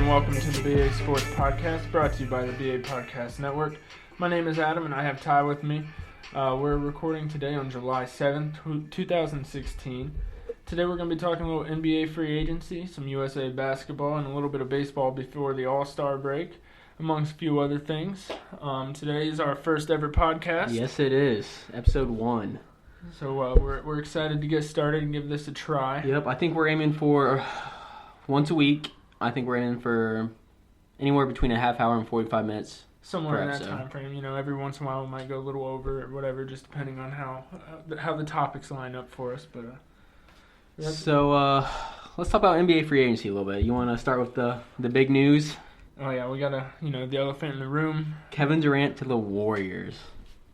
welcome to the BA Sports Podcast, brought to you by the BA Podcast Network. My name is Adam, and I have Ty with me. We're recording today on July 7th, 2016. Today we're going to be talking a little NBA free agency, some USA basketball, and a little bit of baseball before the All-Star break, amongst a few other things. Today is our first ever podcast. Yes, it is. Episode 1. So we're excited to get started and give this a try. Yep, I think we're aiming for once a week. I think we're aiming for anywhere between a half hour and 45 minutes. Somewhere in that time frame. You know, every once in a while we might go a little over or whatever, just depending on how the topics line up for us. But So let's talk about NBA free agency a little bit. You want to start with the big news? Oh yeah, we got the elephant in the room. Kevin Durant to the Warriors.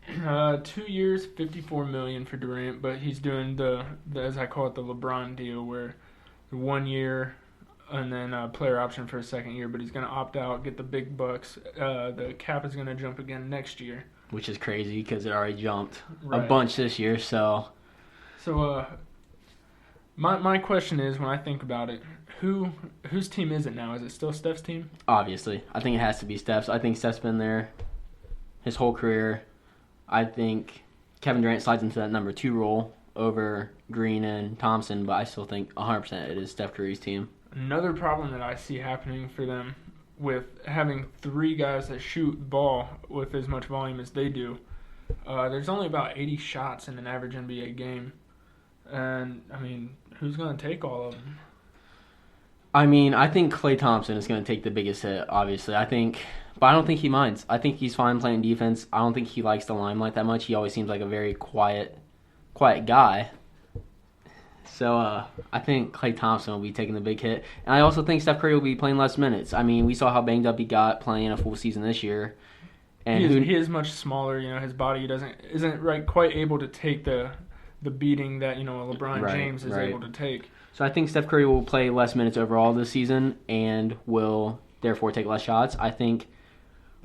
2 years, $54 million for Durant, but he's doing the as I call it, the LeBron deal, where 1 year and then a player option for a second year, but he's going to opt out, get the big bucks. The cap is going to jump again next year. Which is crazy because it already jumped Right. a bunch this year. So my question is, when I think about it, whose team is it now? Is it still Steph's team? obviously, I think it has to be Steph's. I think Steph's been there his whole career. I think Kevin Durant slides into that number 2 role over Green and Thompson, but I still think 100% it is Steph Curry's team. Another problem that I see happening for them with having 3 guys that shoot the ball with as much volume as they do, there's only about 80 shots in an average NBA game. And, I mean, who's going to take all of them? I mean, I think Klay Thompson is going to take the biggest hit, obviously. But I don't think he minds. I think he's fine playing defense. I don't think he likes the limelight that much. He always seems like a very quiet guy. So I think Klay Thompson will be taking the big hit. And I also think Steph Curry will be playing less minutes. I mean, we saw how banged up he got playing a full season this year. And he is much smaller. You know, his body isn't quite able to take the beating that, LeBron James is able to take. So I think Steph Curry will play less minutes overall this season and will therefore take less shots. I think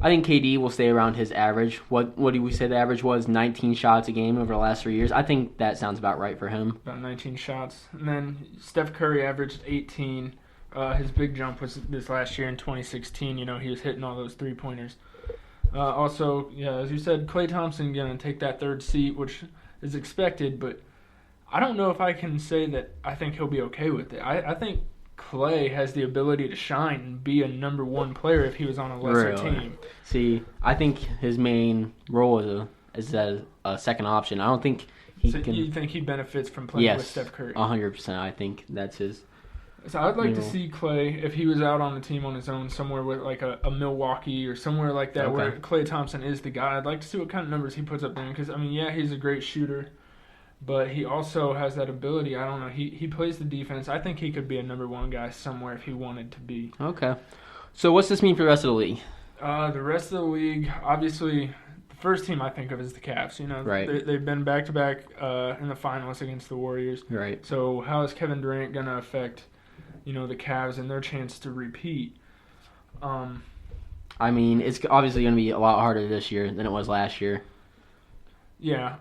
KD will stay around his average. What do we say the average was? 19 shots a game over the last 3 years. I think that sounds about right for him. About 19 shots. And then Steph Curry averaged 18. His big jump was this last year in 2016. He was hitting all those three-pointers. Also, as you said, Klay Thompson going to take that third seat, which is expected, but I don't know if I can say that I think he'll be okay with it. I think Klay has the ability to shine and be a number 1 player if he was on a lesser team. See, I think his main role is as a second option. I don't think he can. You think he benefits from playing with Steph Curry? 100%. I think that's his. So I'd like to see Klay, if he was out on the team on his own somewhere with like a Milwaukee or somewhere like that, where Klay Thompson is the guy. I'd like to see what kind of numbers he puts up there because, he's a great shooter. But he also has that ability. I don't know. He plays the defense. I think he could be a number 1 guy somewhere if he wanted to be. Okay. So what's this mean for the rest of the league? The rest of the league, obviously, the first team I think of is the Cavs. Right. They've been back-to-back in the finals against the Warriors. Right. So how is Kevin Durant going to affect, the Cavs and their chance to repeat? It's obviously going to be a lot harder this year than it was last year. Yeah.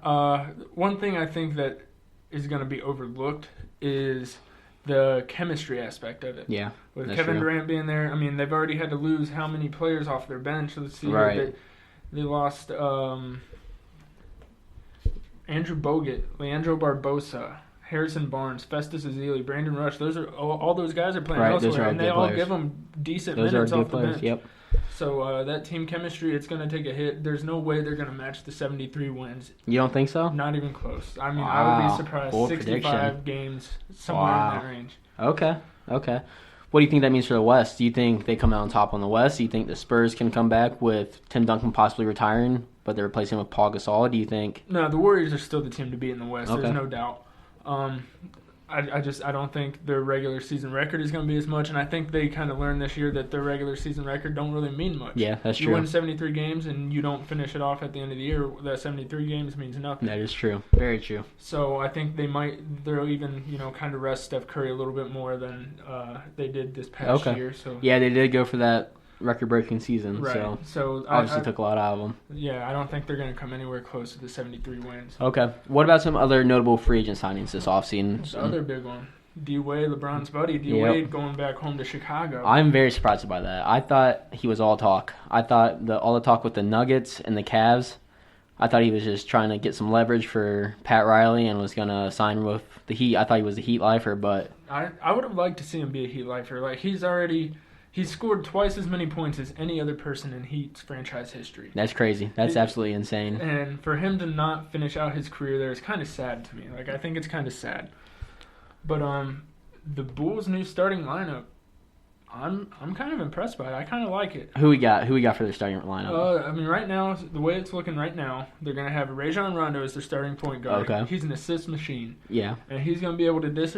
One thing I think that is going to be overlooked is the chemistry aspect of it. Yeah. With Kevin Durant being there, they've already had to lose how many players off their bench. Let's see. Right. They lost Andrew Bogut, Leandro Barbosa, Harrison Barnes, Festus Ezeli, Brandon Rush. Those are all those guys are playing elsewhere, and they all give them decent minutes off the bench. Yep. So that team chemistry, it's going to take a hit. There's no way they're going to match the 73 wins. You don't think so? Not even close. I would be surprised. Bold 65 prediction. Games, somewhere in that range. Okay. What do you think that means for the West? Do you think they come out on top on the West? Do you think the Spurs can come back with Tim Duncan possibly retiring, but they're replacing him with Paul Gasol? Do you think? No, the Warriors are still the team to beat in the West. Okay. There's no doubt. I don't think their regular season record is going to be as much, and I think they kind of learned this year that their regular season record don't really mean much. Yeah, that's true. You win 73 games and you don't finish it off at the end of the year. That 73 games means nothing. That is true. Very true. So I think they'll even kind of rest Steph Curry a little bit more than they did this past year. So yeah, they did go for that record-breaking season. Right. So obviously took a lot out of them. Yeah, I don't think they're going to come anywhere close to the 73 wins. Okay. What about some other notable free agent signings this offseason? The other big one, D Wade, LeBron's buddy, D Yep. Wade, going back home to Chicago. I'm very surprised by that. I thought he was all talk. I thought all the talk with the Nuggets and the Cavs, I thought he was just trying to get some leverage for Pat Riley and was going to sign with the Heat. I thought he was a Heat lifer, but I would have liked to see him be a Heat lifer. Like, he's scored twice as many points as any other person in Heat's franchise history. that's crazy. That's absolutely insane. And for him to not finish out his career there is kind of sad to me. Like, I think it's kind of sad. But the Bulls' new starting lineup, I'm kind of impressed by it. I kind of like it. Who we got for their starting lineup? I mean, right now, the way it's looking right now, they're going to have Rajon Rondo as their starting point guard. Okay. He's an assist machine. Yeah. And he's going to be able to dish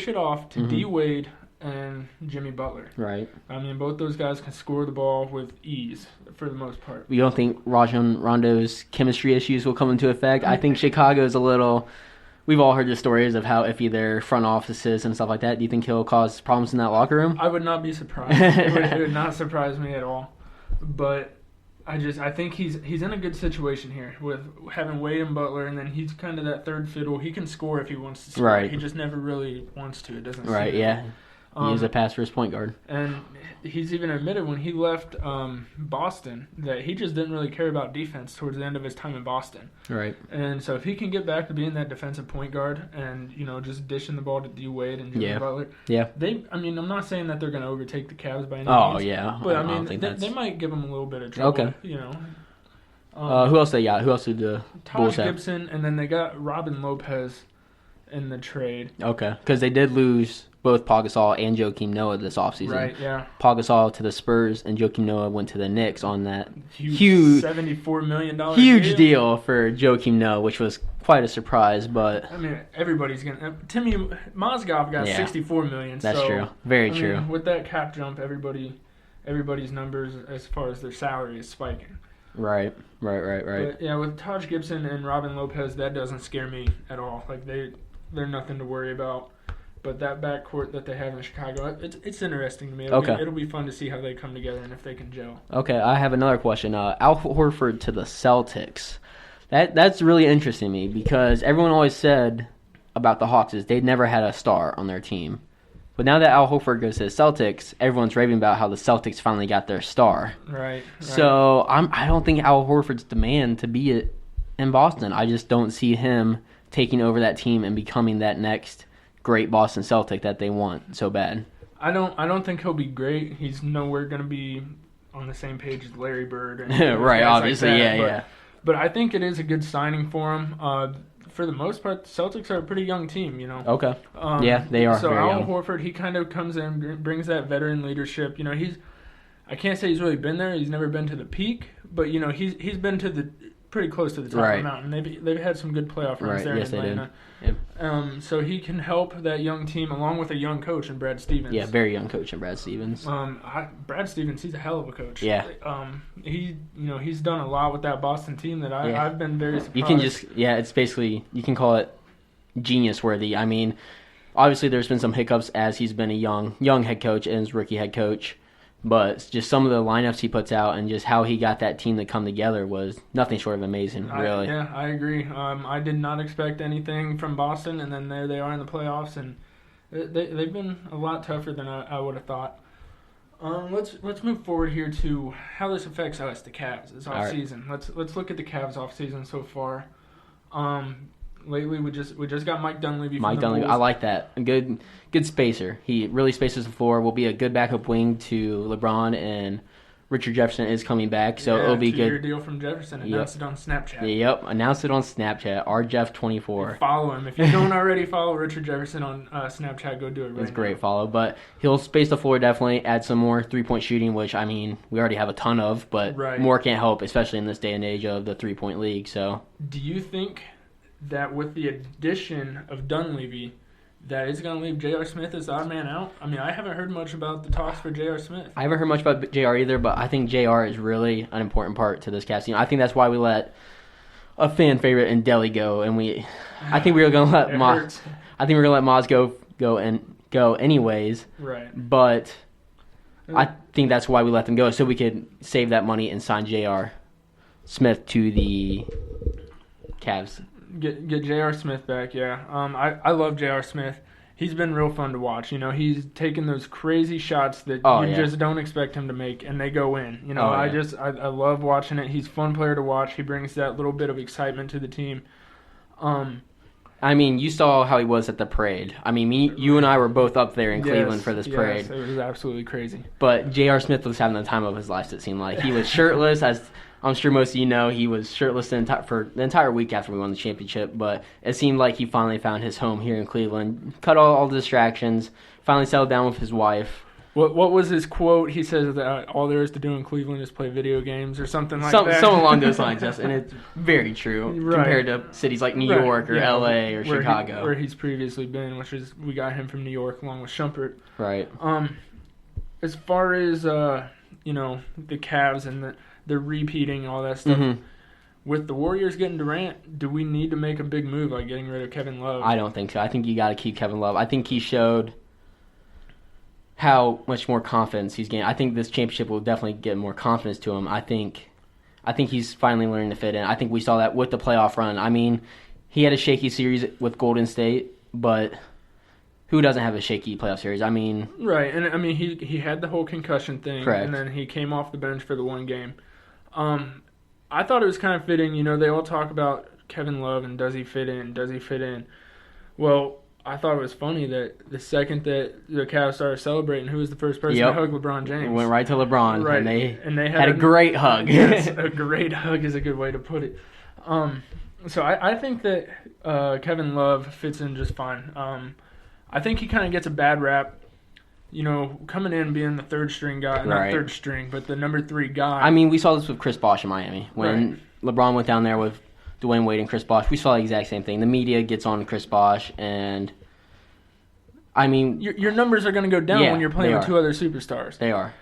it off to D Wade and Jimmy Butler. Right. I mean, both those guys can score the ball with ease for the most part. You don't think Rajon Rondo's chemistry issues will come into effect? I think Chicago's a little... We've all heard the stories of how iffy their front offices and stuff like that. Do you think he'll cause problems in that locker room? I would not be surprised. It would not surprise me at all. But I think he's in a good situation here with having Wade and Butler, and then he's kind of that third fiddle. He can score if he wants to score. Right. He just never really wants to. It doesn't seem Right, yeah. He is a pass first point guard. And he's even admitted when he left Boston that he just didn't really care about defense towards the end of his time in Boston. Right. And so if he can get back to being that defensive point guard and, just dishing the ball to D Wade and Jimmy Butler, I'm not saying that they're going to overtake the Cavs by any means. Oh, yeah. But, I mean, they might give them a little bit of trouble. Okay. Who else they got? Who else did the Bulls Taj have? Gibson, and then they got Robin Lopez in the trade. Okay. Because they did lose both Pau Gasol and Joakim Noah this offseason. Right, yeah. Pau Gasol to the Spurs and Joakim Noah went to the Knicks on that huge $74 million huge deal for Joakim Noah, which was quite a surprise. But I mean, everybody's gonna. Timmy Mozgov got $64 million. That's true. Very true. Mean, with that cap jump, everybody's numbers as far as their salary is spiking. Right. But yeah, with Taj Gibson and Robin Lopez, that doesn't scare me at all. Like they're nothing to worry about. But that backcourt that they have in Chicago, it's interesting to me. It'll be fun to see how they come together and if they can gel. Okay, I have another question. Al Horford to the Celtics. That's really interesting to me because everyone always said about the Hawks is they'd never had a star on their team. But now that Al Horford goes to the Celtics, everyone's raving about how the Celtics finally got their star. Right. So I don't think Al Horford's demand to be in Boston. I just don't see him taking over that team and becoming that next great Boston Celtic that they want so bad. I don't think he'll be great. He's nowhere going to be on the same page as Larry Bird. And right, obviously, like that. Yeah. But I think it is a good signing for him. For the most part, the Celtics are a pretty young team, Okay. Yeah, they are. So very Al young. Horford, he kind of comes in, brings that veteran leadership. I can't say he's really been there. He's never been to the peak, but he's been to the pretty close to the top of the mountain. They've had some good playoff runs there in Atlanta. Yep. So he can help that young team along with a young coach in Brad Stevens. Yeah, very young coach in Brad Stevens. Brad Stevens, he's a hell of a coach. Yeah. He's done a lot with that Boston team that I've been very surprised. You can it's basically, you can call it genius worthy. I mean, obviously there's been some hiccups as he's been a young head coach and his rookie head coach. But just some of the lineups he puts out and just how he got that team to come together was nothing short of amazing, really. I agree. I did not expect anything from Boston, and then there they are in the playoffs, and they've been a lot tougher than I would have thought. Let's move forward here to how this affects us, the Cavs, this offseason. Right. Let's look at the Cavs offseason so far. Lately, we just got Mike Dunleavy from the Bulls. I like that. A good spacer. He really spaces the floor. Will be a good backup wing to LeBron, and Richard Jefferson is coming back, so it'll be good. 2-year deal from Jefferson. Announced it on Snapchat. Yep, announced it on Snapchat. RJeff24. Follow him. If you don't already follow Richard Jefferson on Snapchat, go do it right now. It's a great follow, but he'll space the floor definitely, add some more three-point shooting, which, I mean, we already have a ton of, but more can't help, especially in this day and age of the three-point league. So, do you think that with the addition of Dunleavy, that is going to leave J.R. Smith as the odd man out? I mean, I haven't heard much about the talks for J.R. Smith. I haven't heard much about J.R. either, but I think J.R. is really an important part to this Cavs team. I think that's why we let a fan favorite in Delhi go, and I think we were going to let Maz go anyways. Right. But I think that's why we let them go, so we could save that money and sign J.R. Smith to the Cavs. Get J.R. Smith back, yeah. I love J.R. Smith. he's been real fun to watch. You know, he's taking those crazy shots that just don't expect him to make, and they go in. You know, I love watching it. He's a fun player to watch. He brings that little bit of excitement to the team. I mean, you saw how he was at the parade. I mean, you and I were both up there in Cleveland for this parade. Yes, it was absolutely crazy. But J.R. Smith was having the time of his life, it seemed like. He was shirtless, as I'm sure most of you know. He was shirtless for the entire week after we won the championship. But it seemed like he finally found his home here in Cleveland, cut all the distractions, finally settled down with his wife. What was his quote? He says that all there is to do in Cleveland is play video games or something like that. Something along those lines, yes. And it's very true compared to cities like New York or L.A. or Chicago. Where he's previously been, which is we got him from New York along with Shumpert. Right. As far as, the Cavs and the repeating all that stuff, with the Warriors getting Durant, do we need to make a big move like getting rid of Kevin Love? I don't think so. I think you got to keep Kevin Love. I think he showed how much more confidence he's getting. I think this championship will definitely get more confidence to him. I think he's finally learning to fit in. I think we saw that with the playoff run. I mean, he had a shaky series with Golden State, but who doesn't have a shaky playoff series? I mean... Right, and I mean, he had the whole concussion thing, correct. And then he came off the bench for the one game. I thought it was kind of fitting. You know, they all talk about Kevin Love and does he fit in? Well, I thought it was funny that the second that the Cavs started celebrating, who was the first person to hug LeBron James? It went right to LeBron, right. and they had a great hug. Yes, a great hug is a good way to put it. So I think that Kevin Love fits in just fine. I think he kind of gets a bad rap, you know, coming in being the third string guy, not third string, but the number 3 guy. I mean, we saw this with Chris Bosh in Miami when LeBron went down there with Dwayne Wade and Chris Bosh. We saw the exact same thing. The media gets on Chris Bosh, and I mean, your numbers are going to go down when you're playing with 2 other superstars. They are.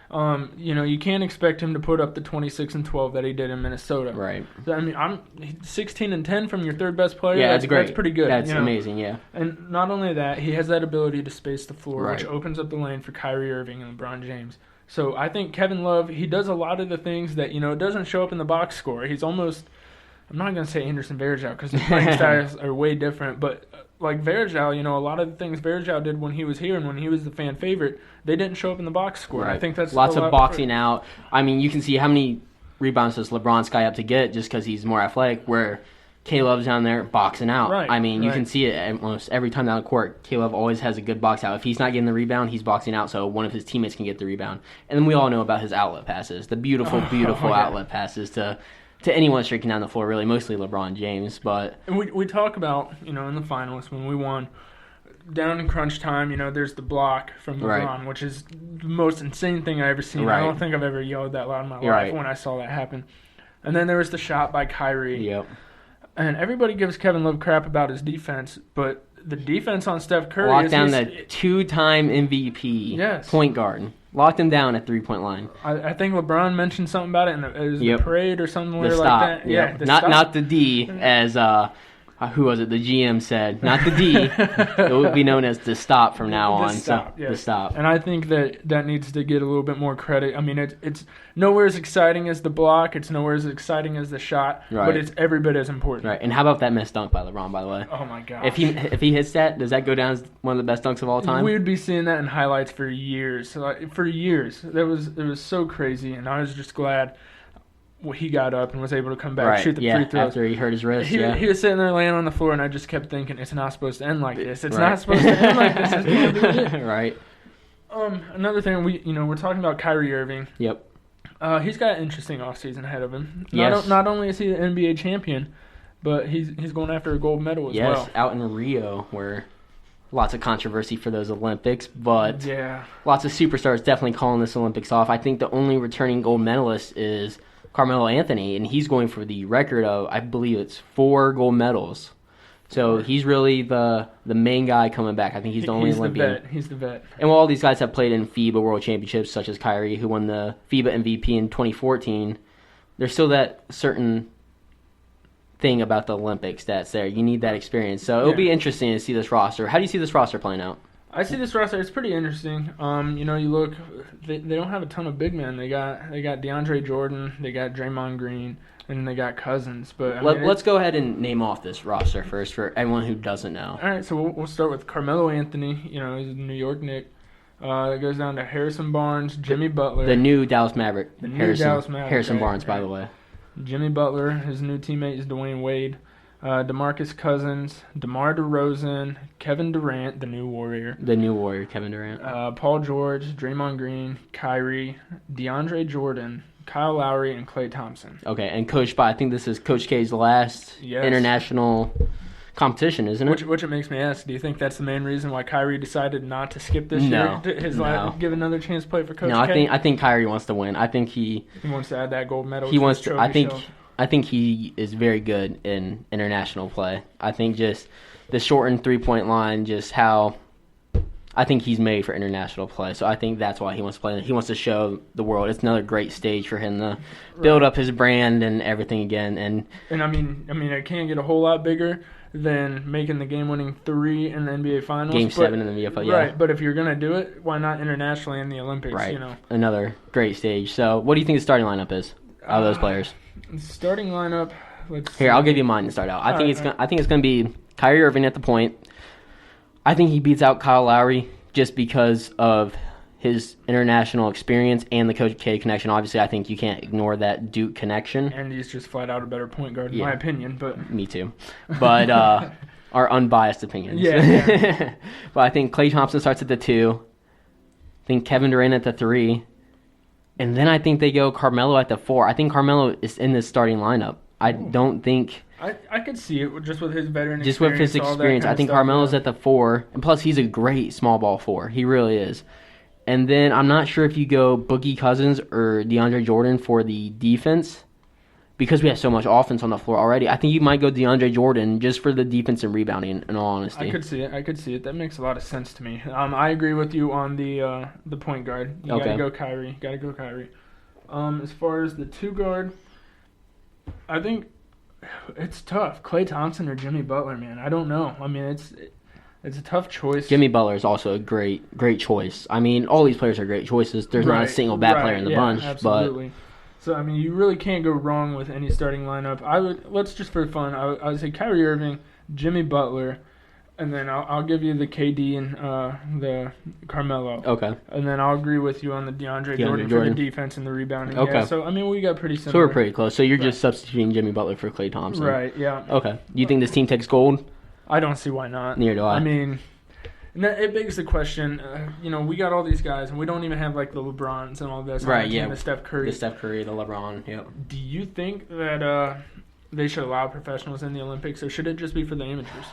You know, you can't expect him to put up the 26 and 12 that he did in Minnesota. Right. I mean, 16 and 10 from your third best player. Yeah, that's great. That's pretty good. That's amazing. Yeah. And not only that, he has that ability to space the floor, which opens up the lane for Kyrie Irving and LeBron James. So I think Kevin Love, he does a lot of the things that, you know, doesn't show up in the box score. He's almost, I'm not going to say Anderson Varejao because his playing styles are way different, but like Varejao, you know, a lot of the things Varejao did when he was here and when he was the fan favorite, they didn't show up in the box score. Right. I think that's lots of boxing out. I mean, you can see how many rebounds does LeBron sky up to get just because he's more athletic, where K-Love's down there boxing out. Right. I mean, you can see it almost every time down the court. K-Love always has a good box out. If he's not getting the rebound, he's boxing out so one of his teammates can get the rebound. And then we all know about his outlet passes, the beautiful outlet passes to anyone streaking down the floor, really, mostly LeBron James. But and we talk about, you know, in the finals when we won, down in crunch time, you know, there's the block from LeBron, which is the most insane thing I've ever seen. I don't think I've ever yelled that loud in my life when I saw that happen. And then there was the shot by Kyrie. Yep. And everybody gives Kevin Love crap about his defense, but the defense on Steph Curry locked down the 2-time MVP point guard. Locked him down at 3-point line. I think LeBron mentioned something about it in the parade or something like that. Yeah, not the D, as who was it? The GM said, not the D. It would be known as the stop from now on. The stop. And I think that needs to get a little bit more credit. I mean, it's nowhere as exciting as the block. It's nowhere as exciting as the shot. Right. But it's every bit as important. Right. And how about that missed dunk by LeBron, by the way? Oh my God. If he hits that, does that go down as one of the best dunks of all time? We would be seeing that in highlights for years. For years, it was so crazy, and I was just glad. Well, he got up and was able to come back, shoot the free throws. After he hurt his wrist. He was sitting there laying on the floor, and I just kept thinking, it's not supposed to end like this. It's not supposed to end like this. It's going to be it. Right. Another thing, we're talking about Kyrie Irving. Yep. He's got an interesting offseason ahead of him. Yes. Not only is he the NBA champion, but he's going after a gold medal as well. Yes, out in Rio, where lots of controversy for those Olympics, but lots of superstars definitely calling this Olympics off. I think the only returning gold medalist is Carmelo Anthony, and he's going for the record of, I believe it's 4 gold medals. So he's really the main guy coming back. I think he's the only Olympian. He's the vet. And while all these guys have played in FIBA World Championships, such as Kyrie, who won the FIBA MVP in 2014, there's still that certain thing about the Olympics that's there. You need that experience. So it'll be interesting to see this roster. How do you see this roster playing out? I see this roster. It's pretty interesting. You look, they don't have a ton of big men. They got DeAndre Jordan. They got Draymond Green. and they got Cousins. But I mean, Let's go ahead and name off this roster first for everyone who doesn't know. all right, so we'll start with Carmelo Anthony. He's a New York Knick. It goes down to Harrison Barnes, Jimmy Butler. The new Dallas Maverick. The new Harrison, Dallas Maverick, Harrison right, Barnes, by right. the way. Jimmy Butler. His new teammate is Dwayne Wade. DeMarcus Cousins, DeMar DeRozan, Kevin Durant, the new Warrior. The new Warrior, Kevin Durant. Paul George, Draymond Green, Kyrie, DeAndre Jordan, Kyle Lowry, and Klay Thompson. Okay, and coached by, I think this is Coach K's last Yes. international competition, isn't it? Which it makes me ask, do you think that's the main reason why Kyrie decided not to skip this No, year? no. Give another chance to play for Coach No, K? I think Kyrie wants to win. I think he wants to add that gold medal. he to wants his to. trophy shelf. I think he is very good in international play. I think just the shortened 3-point line, just how I think he's made for international play. So I think that's why he wants to play. He wants to show the world. It's another great stage for him to build up his brand and everything again. And I mean, it can't get a whole lot bigger than making the game-winning 3 in the NBA Finals. Game 7 in the VFL, yeah. Right, but if you're gonna do it, why not internationally in the Olympics? Right, another great stage. So what do you think the starting lineup is out of those players? Starting lineup. Let's Here, see. I'll give you mine to start out. I think Alright, it's gonna be Kyrie Irving at the point. I think he beats out Kyle Lowry just because of his international experience and the Coach K connection. Obviously, I think you can't ignore that Duke connection. And he's just flat out a better point guard, in Yeah. my opinion. But Me too. But our unbiased opinions. Yeah. But I think Klay Thompson starts at the 2. I think Kevin Durant at the 3. And then I think they go Carmelo at the 4. I think Carmelo is in this starting lineup. I don't think... I could see it just with his veteran Just with his all that experience, kind I of think stuff, Carmelo's yeah. at the 4, and plus he's a great small ball 4. He really is. And then I'm not sure if you go Boogie Cousins or DeAndre Jordan for the defense, because we have so much offense on the floor already. I think you might go DeAndre Jordan just for the defense and rebounding. In all honesty, I could see it. That makes a lot of sense to me. I agree with you on the point guard. You Okay. gotta go Kyrie. As far as the 2 guard, I think it's tough. Klay Thompson or Jimmy Butler, man. I don't know. I mean, it's a tough choice. Jimmy Butler is also a great choice. I mean, all these players are great choices. There's not a single bad player in the bunch, absolutely. So I mean, you really can't go wrong with any starting lineup. Let's just for fun. I would say Kyrie Irving, Jimmy Butler, and then I'll give you the KD and the Carmelo. Okay. And then I'll agree with you on the DeAndre Jordan for the defense and the rebounding. Okay. Yeah, so I mean, we got pretty similar. So we're pretty close. So you're just substituting Jimmy Butler for Klay Thompson. Right. Yeah. Okay. You think this team takes gold? I don't see why not. Neither do I. I mean, it begs the question. We got all these guys, and we don't even have like the LeBrons and all this. Right, on the team, yeah. The Steph Curry. The Steph Curry, the LeBron. Yep. Do you think that they should allow professionals in the Olympics, or should it just be for the amateurs?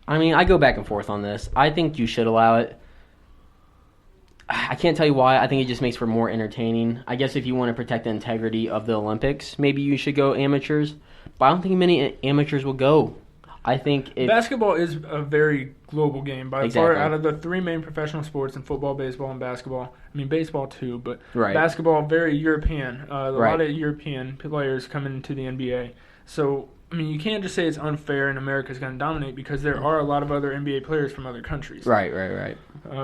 I mean, I go back and forth on this. I think you should allow it. I can't tell you why. I think it just makes for more entertaining. I guess if you want to protect the integrity of the Olympics, maybe you should go amateurs. But I don't think many amateurs will go. I think Basketball is a very global game. By Exactly. far, out of the 3 main professional sports in football, baseball, and basketball, I mean baseball too, but Right. basketball, very European. A Right. lot of European players coming into the NBA. So, I mean, you can't just say it's unfair and America's going to dominate because there are a lot of other NBA players from other countries. Right.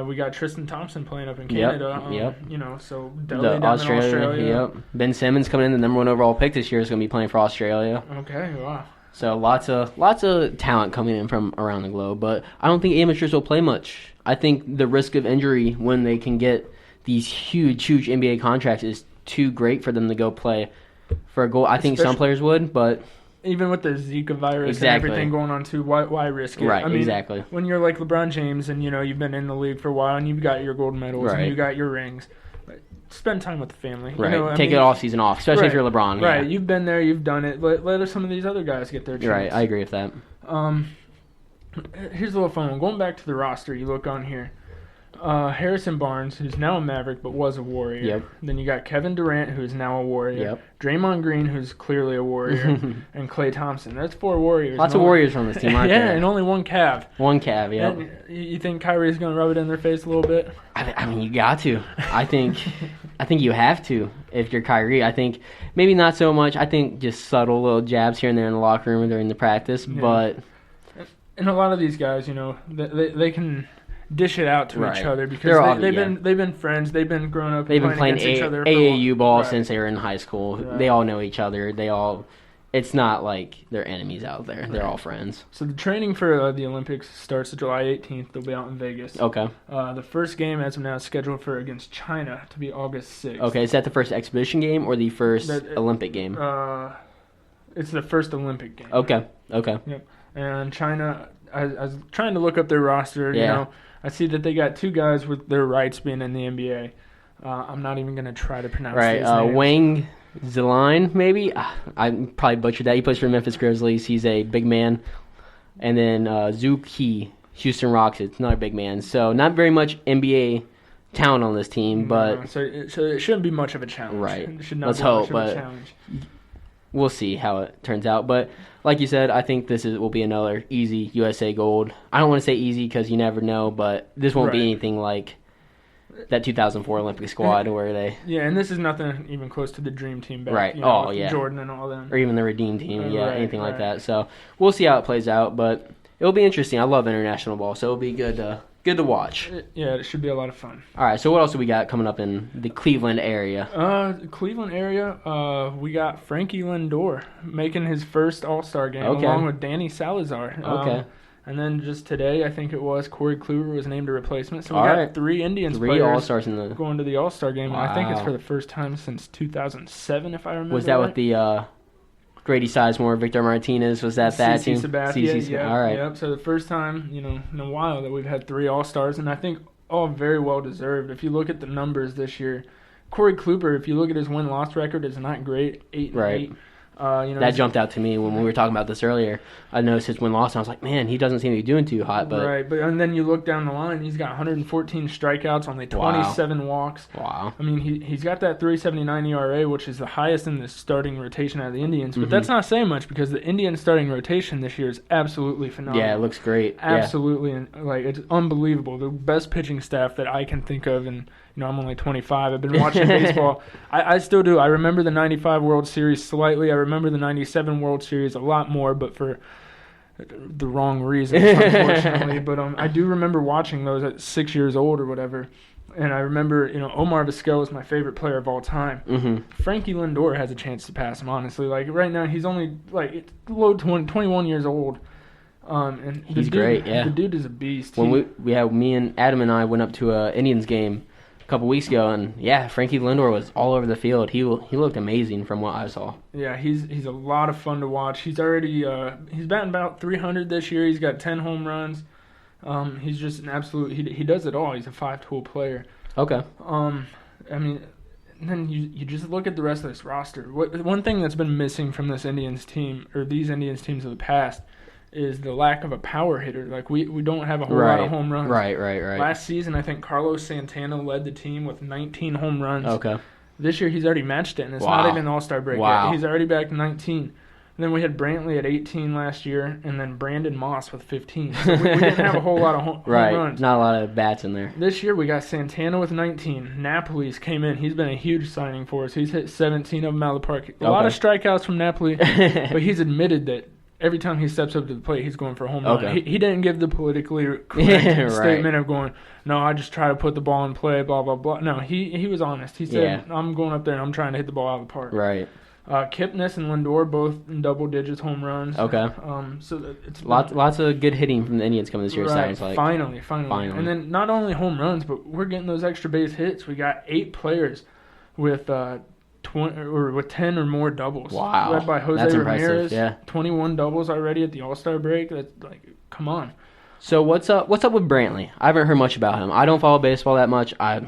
We got Tristan Thompson playing up in Yep, Canada. yep. So The Delhi down in Australia. Yep. Ben Simmons coming in, the number 1 overall pick this year, is going to be playing for Australia. Okay, wow. So lots of talent coming in from around the globe, but I don't think amateurs will play much. I think the risk of injury when they can get these huge NBA contracts is too great for them to go play for a goal. I think some players would, but even with the Zika virus Exactly. and everything going on too, why risk it? Right, I mean, exactly. When you're like LeBron James and you've been in the league for a while and you've got your gold medals Right. and you got your rings, spend time with the family. right, take it off season off, especially if Right, you're LeBron. Right, Yeah. you've been there, you've done it. Let some of these other guys get their chance. Right, I agree with that. Here's a little fun one. Going back to the roster, you look on here. Harrison Barnes, who's now a Maverick but was a Warrior. Yep. Then you got Kevin Durant, who's now a Warrior. Yep. Draymond Green, who's clearly a Warrior. And Klay Thompson. That's 4 Warriors. Lots And of only- Warriors on this team, aren't yeah, there? and only 1 Cav. 1 Cav, yep. And you think Kyrie's going to rub it in their face a little bit? I mean, you got to. I think you have to if you're Kyrie. I think maybe not so much. I think just subtle little jabs here and there in the locker room during the practice, Yeah. but And a lot of these guys, they can dish it out to Right. each other because They're all- they've yeah. been friends. They've been growing up. they've been playing against each other for AAU ball Right. since they were in high school. Right. They all know each other. They all it's not like they're enemies out there. They're all friends. So the training for the Olympics starts July 18th. They'll be out in Vegas. Okay. The first game, as of now, is scheduled for against China to be August 6th. Okay, is that the first exhibition game or the first Olympic game? It's the first Olympic game. Okay. Yep. And China, I was trying to look up their roster. Yeah. You know, I see that they got 2 guys with their rights being in the NBA. I'm not even going to try to pronounce these names. Wang Zilin, maybe? I probably butchered that. He plays for the Memphis Grizzlies. He's a big man. And then Zhu Qi, Houston Rockets, another big man. So not very much NBA talent on this team, but... So it shouldn't be much of a challenge. Right. It should not Let's be hope, much of but a challenge. We'll see how it turns out. But like you said, I think this will be another easy USA gold. I don't want to say easy because you never know, but this won't be anything like that 2004 Olympic squad where they... Yeah, and this is nothing even close to the Dream Team back. Right. You know, Oh, yeah. Jordan and all them. Or even the Redeem Team, anything like right. that. So we'll see how it plays out, but it'll be interesting. I love international ball, so it'll be good to watch. Yeah, it should be a lot of fun. All right, so what else do we got coming up in the Cleveland area? Cleveland area, we got Frankie Lindor making his first All-Star game along with Danny Salazar. Okay. And then just today, I think it was, Corey Kluber was named a replacement. So we All got right. 3 Indians 3 players All-Stars in the... going to the All-Star game. Wow. And I think it's for the first time since 2007, if I remember Was that right. with the Grady Sizemore, Victor Martinez? Was that team? Sabathia, CC All right. Yep. So the first time, in a while that we've had 3 All-Stars, and I think all very well deserved. If you look at the numbers this year, Corey Kluber, if you look at his win-loss record, is not great, 8-8. That jumped out to me when we were talking about this earlier. I noticed his win-loss, and I was like, man, he doesn't seem to be doing too hot. But right, and then you look down the line, he's got 114 strikeouts, only 27 walks. Wow. I mean, he's got that 3.79 ERA, which is the highest in the starting rotation out of the Indians. But that's not saying much because the Indian starting rotation this year is absolutely phenomenal. Yeah, it looks great. Absolutely, and it's unbelievable. The best pitching staff that I can think of, and I'm only 25. I've been watching baseball. I still do. I remember the 95 World Series slightly. I remember the 97 World Series a lot more, but for the wrong reasons, unfortunately. But I do remember watching those at 6 years old or whatever. And I remember, Omar Vizquel was my favorite player of all time. Mm-hmm. Frankie Lindor has a chance to pass him, honestly. Like, right now, he's only, low 21 years old. And he's great, yeah. The dude is a beast. When me and Adam and I went up to a Indians game a couple weeks ago, and Frankie Lindor was all over the field. He looked amazing from what I saw. Yeah, he's a lot of fun to watch. He's already he's batting about 300 this year. He's got 10 home runs. He's just an absolute. He does it all. He's a 5-tool player. Okay. I mean, then you just look at the rest of this roster. One thing that's been missing from this Indians team or these Indians teams of the past is the lack of a power hitter. Like, we don't have a whole lot of home runs. Right. Last season, I think Carlos Santana led the team with 19 home runs. Okay. This year, he's already matched it, and it's not even All-Star break yet. He's already back to 19. And then we had Brantley at 18 last year, and then Brandon Moss with 15. So we didn't have a whole lot of home runs. Not a lot of bats in there. This year, we got Santana with 19. Napoli's came in. He's been a huge signing for us. He's hit 17 of them out of the park. A lot of strikeouts from Napoli, but he's admitted that every time he steps up to the plate, he's going for a home run. Okay. He didn't give the politically correct statement of going, no, I just try to put the ball in play, blah, blah, blah. No, he was honest. He said, I'm going up there and I'm trying to hit the ball out of the park. Right. Kipnis and Lindor both in double digits home runs. Okay. So it's lots of good hitting from the Indians coming this year. Right. Sounds like Finally. And then not only home runs, but we're getting those extra base hits. We got 8 players with 10 or more doubles. Wow. Led by Jose That's Ramirez. impressive. Yeah. 21 doubles already at the All-Star break. That's come on. So what's up with Brantley? I haven't heard much about him. I don't follow baseball that much. I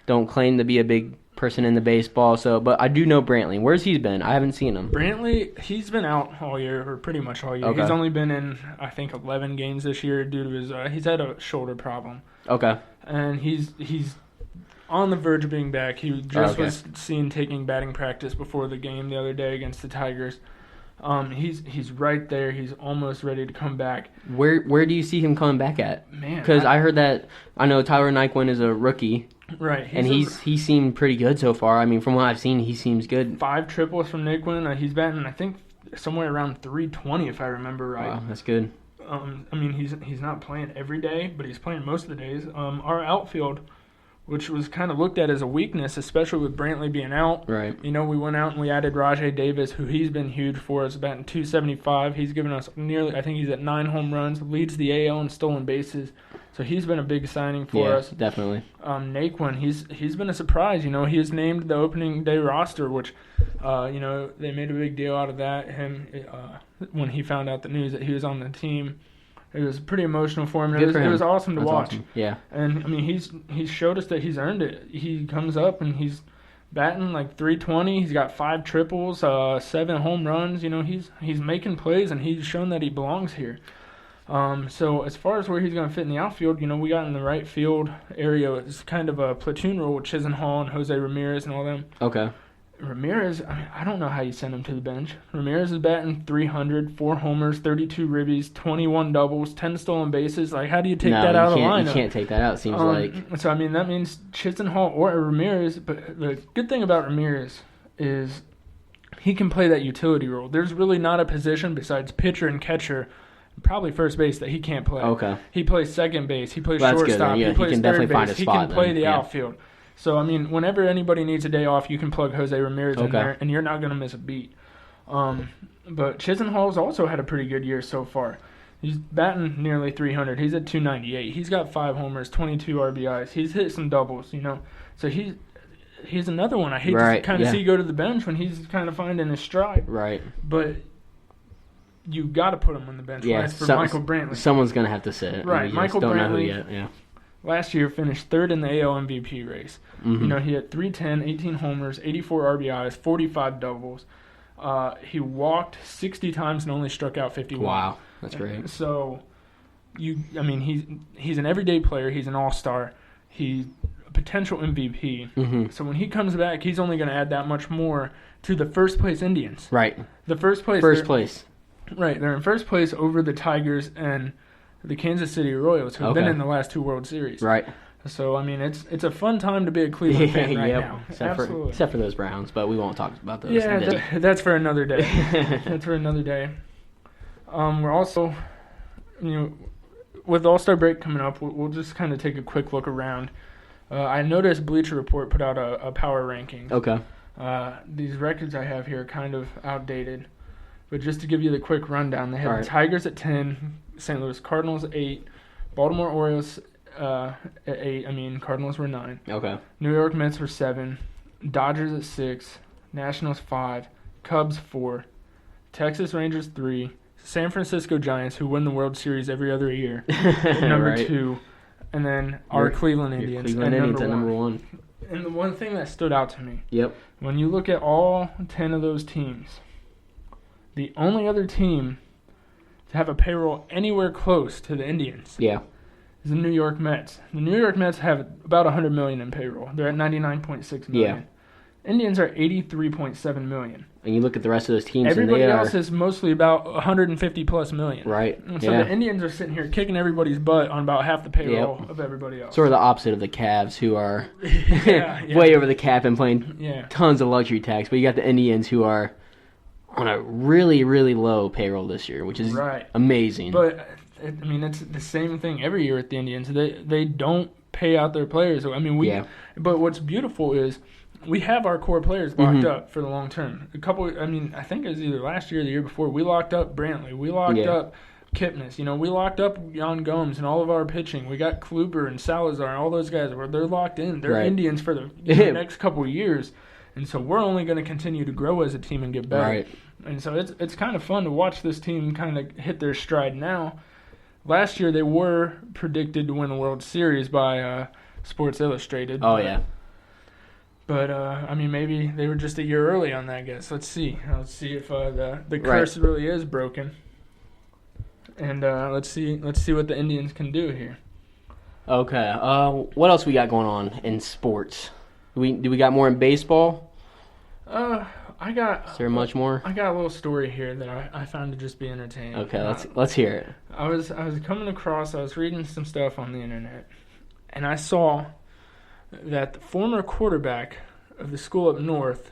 don't claim to be a big person in the baseball, but I do know Brantley. Where's he been? I haven't seen him. Brantley, he's been out all year, or pretty much all year. Okay. He's only been in, I think, 11 games this year due to his. He's had a shoulder problem. Okay. And he's on the verge of being back. He just was seen taking batting practice before the game the other day against the Tigers. He's right there. He's almost ready to come back. Where do you see him coming back at? Man, because I heard that I know Tyler Naquin is a rookie. Right, he seemed pretty good so far. I mean, from what I've seen, he seems good. 5 triples from Naquin. He's batting, I think, somewhere around 320 if I remember right. Wow, that's good. I mean, he's not playing every day, but he's playing most of the days. Our outfield, which was kind of looked at as a weakness, especially with Brantley being out. Right. You know, we went out and we added Rajai Davis, who he's been huge for us, batting .275. He's given us I think he's at 9 home runs, leads the AL in stolen bases. So he's been a big signing for us. Definitely. Naquin, he's been a surprise. You know, he was named the opening day roster, which, you know, they made a big deal out of that. When he found out the news that he was on the team, it was pretty emotional for him. It was awesome to watch. Awesome. Yeah. And I mean, he's showed us that he's earned it. He comes up and he's batting like .320. He's got 5 triples, 7 home runs. You know, he's making plays and he's shown that he belongs here. So as far as where he's going to fit in the outfield, you know, we got in the right field area. It's kind of a platoon role with Chisenhall and Jose Ramirez and all them. Okay. Ramirez, I don't know how you send him to the bench. Ramirez is batting .300, 4 homers, 32 ribbies, 21 doubles, 10 stolen bases. Like, how do you take that out of the lineup? You can't take that out, it seems like. So, I mean, that means Chisenhall or Ramirez. But the good thing about Ramirez is he can play that utility role. There's really not a position besides pitcher and catcher, probably first base, that he can't play. Okay. He plays second base. He plays That's shortstop. Good, yeah. He plays can third definitely base. Find a spot, he can play then. the outfield. So, I mean, whenever anybody needs a day off, you can plug Jose Ramirez in there, and you're not going to miss a beat. But Chisenhall's also had a pretty good year so far. He's batting nearly .300. He's at .298. He's got 5 homers, 22 RBIs. He's hit some doubles, you know. So he's another one I hate to kind of see go to the bench when he's kind of finding his stride. Right. But you got to put him on the bench. Yeah, for Michael Brantley. Someone's going to have to sit. Right, Michael don't Brantley. Know who yet. Yeah. Last year finished 3rd in the AL MVP race. Mm-hmm. You know, he had .310, 18 homers, 84 RBIs, 45 doubles. He walked 60 times and only struck out 51. Wow, that's great. So, he's an everyday player. He's an all-star. He's a potential MVP. Mm-hmm. So when he comes back, he's only going to add that much more to the first-place Indians. Right. The first place. Right, they're in first place over the Tigers and the Kansas City Royals, who've been in the last 2 World Series. Right. So, I mean, it's a fun time to be a Cleveland fan right now. Absolutely. Except for those Browns, but we won't talk about those. Yeah, that's for another day. That's for another day. We're also, you know, with All-Star break coming up, we'll just kind of take a quick look around. I noticed Bleacher Report put out a power ranking. Okay. These records I have here are kind of outdated. But just to give you the quick rundown, they have the Tigers at 10, St. Louis Cardinals at 8, Baltimore Orioles at 8. I mean, Cardinals were 9. Okay. New York Mets were 7, Dodgers at 6, Nationals 5, Cubs 4, Texas Rangers 3, San Francisco Giants, who win the World Series every other year, number 2, and then our Cleveland Indians at number 1. And the one thing that stood out to me, when you look at all 10 of those teams, the only other team to have a payroll anywhere close to the Indians is the New York Mets. The New York Mets have about $100 million in payroll. They're at $99.6 million. Yeah. Indians are $83.7 million. And you look at the rest of those teams, everybody else is mostly about $150+ million. Right. And so the Indians are sitting here kicking everybody's butt on about half the payroll of everybody else. Sort of the opposite of the Cavs, who are way over the cap and playing tons of luxury tax. But you got the Indians, who are on a really, really low payroll this year, which is amazing. But, I mean, it's the same thing every year with the Indians. They don't pay out their players. I mean, but what's beautiful is we have our core players locked up for the long term. I think it was either last year or the year before, we locked up Brantley. We locked up Kipnis. You know, we locked up Jan Gomes and all of our pitching. We got Kluber and Salazar and all those guys. They're locked in. They're Indians for the next couple of years. And so we're only going to continue to grow as a team and get better. Right. And so it's kind of fun to watch this team kind of hit their stride now. Last year they were predicted to win the World Series by Sports Illustrated. Oh, yeah. But, I mean, maybe they were just a year early on that, I guess. Let's see. Let's see if the curse really is broken. And let's see what the Indians can do here. Okay. What else we got going on in sports? Do we got more in baseball? Is there much more? I got a little story here that I found to just be entertaining. Okay, let's hear it. I was coming across. I was reading some stuff on the internet, and I saw that the former quarterback of the school up north,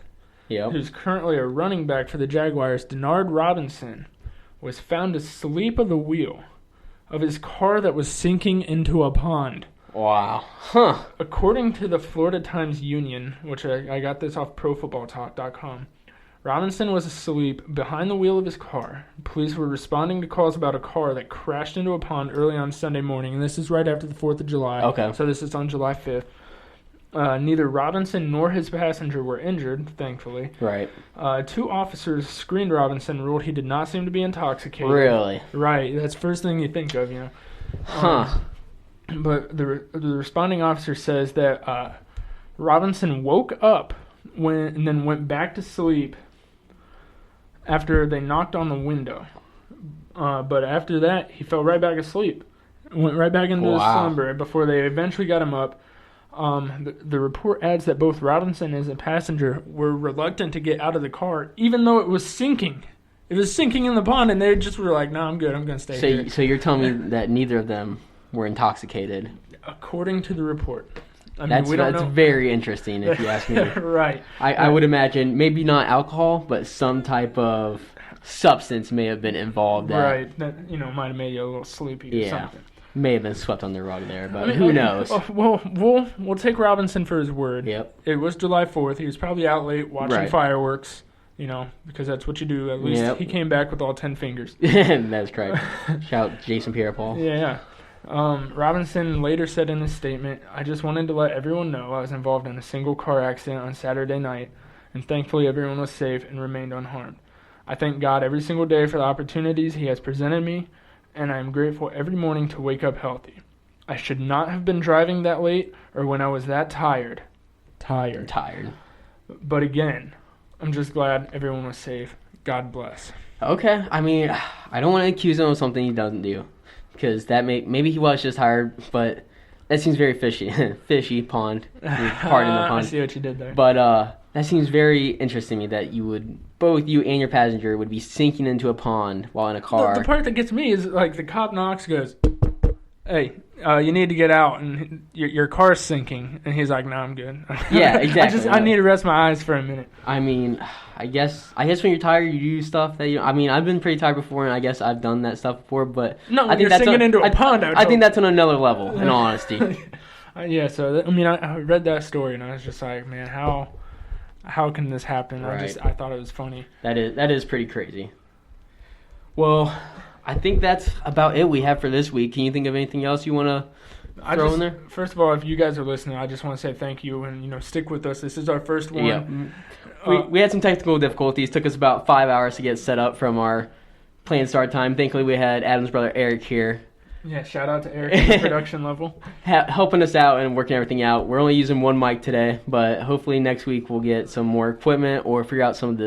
who's currently a running back for the Jaguars, Denard Robinson, was found asleep at the wheel of his car that was sinking into a pond. Wow. Huh. According to the Florida Times Union, which I got this off ProFootballTalk.com, Robinson was asleep behind the wheel of his car. Police were responding to calls about a car that crashed into a pond early on Sunday morning, and this is right after the 4th of July. Okay. So this is on July 5th. Neither Robinson nor his passenger were injured, thankfully. Right. 2 officers screened Robinson and ruled he did not seem to be intoxicated. Really? Right. That's the first thing you think of, you know. Huh. But the responding officer says that Robinson woke up and then went back to sleep after they knocked on the window. But after that, he fell right back asleep. Went right back into his slumber before they eventually got him up. The report adds that both Robinson and his passenger were reluctant to get out of the car, even though it was sinking. It was sinking in the pond, and they just were like, "No, I'm good. I'm going to stay here." So you're telling me that neither of them were intoxicated? According to the report. I mean, That's we don't know. very interesting, if you ask me. Right. I would imagine maybe not alcohol, but some type of substance may have been involved. Right. That might have made you a little sleepy or something. May have been swept on the rug there, but who knows? Well, we'll take Robinson for his word. Yep. It was July 4th. He was probably out late watching fireworks, because that's what you do. At least he came back with all 10 fingers. That's correct. Shout out Jason Pierre-Paul. Yeah. Robinson later said in his statement, "I just wanted to let everyone know I was involved in a single car accident on Saturday night, and thankfully everyone was safe and remained unharmed. I thank God every single day for the opportunities He has presented me, and I am grateful every morning to wake up healthy. I should not have been driving that late or when I was that tired. But again, I'm just glad everyone was safe. God bless." Okay, I mean, I don't want to accuse him of something he doesn't do, because maybe he was just tired, but that seems very fishy. Fishy pond. Pardon the pun. I see what you did there. But that seems very interesting to me that both you and your passenger would be sinking into a pond while in a car. The part that gets me is like the cop knocks, goes, "Hey, you need to get out, and your car's sinking." And he's like, "No, I'm good." Yeah, exactly. I need to rest my eyes for a minute. I mean, I guess when you're tired, you do stuff that I've been pretty tired before, and I guess I've done that stuff before. But no, I think you're sinking into a pond. I think that's on another level, in all honesty. Yeah. So I read that story, and I was just like, man, how can this happen? Right. I thought it was funny. That is pretty crazy. Well, I think that's about it we have for this week. Can you think of anything else you want to throw in there? First of all, if you guys are listening, I just want to say thank you and stick with us. This is our first one. Yeah. We had some technical difficulties. Took us about 5 hours to get set up from our planned start time. Thankfully, we had Adam's brother Eric here. Yeah, shout out to Eric at the production level. Helping us out and working everything out. We're only using one mic today, but hopefully next week we'll get some more equipment or figure out some of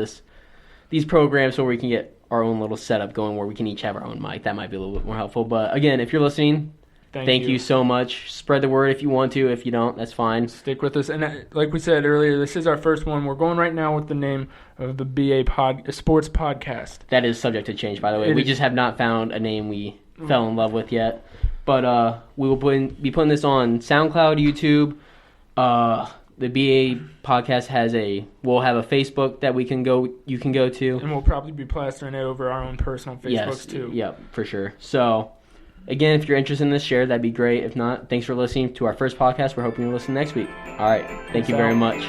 these programs so we can get our own little setup going where we can each have our own mic. That might be a little bit more helpful. But again, if you're listening, thank you so much. Spread the word if you want to. If you don't, that's fine. Stick with us. And like we said earlier, this is our first one. We're going right now with the name of the BA Sports Podcast. That is subject to change, by the way. We just have not found a name we fell in love with yet. But we will be putting this on SoundCloud, YouTube. The BA podcast we'll have a Facebook that you can go to. And we'll probably be plastering it over our own personal Facebooks too. Yep, for sure. So, again, if you're interested in this, share. That'd be great. If not, thanks for listening to our first podcast. We're hoping you'll listen next week. All right. Thank you very much.